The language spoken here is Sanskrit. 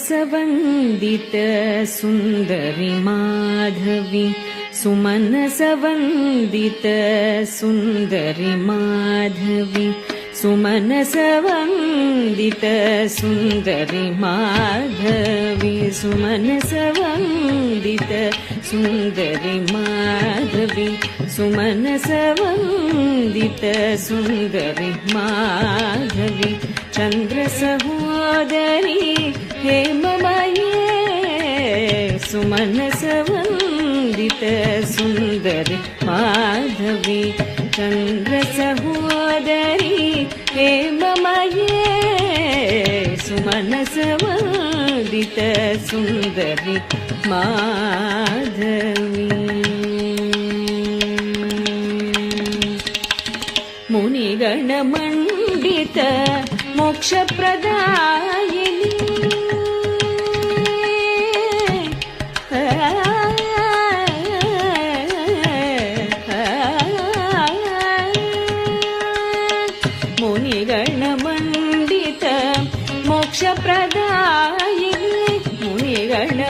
सुमनसवन्दित सुन्दरि माधवी सुमनसवन्दित सुन्दरि माधवी सुमनसवन्दित सुन्दरि माधवी सुमनसवन्दित सुन्दरि माधवी सुमनसवन्दित सुन्दरि माधवी चन्द्रसहोदरी हेममये सुमनसवन्दित सुन्दरि माधवी चन्द्रसहोदरी हेममये सुमनसवन्दित सुन्दरि माधवी मुनिगणमण्डित मोक्षप्रदायिनी मुनिगणमण्डित मोक्षप्रदायिनी मुनिगण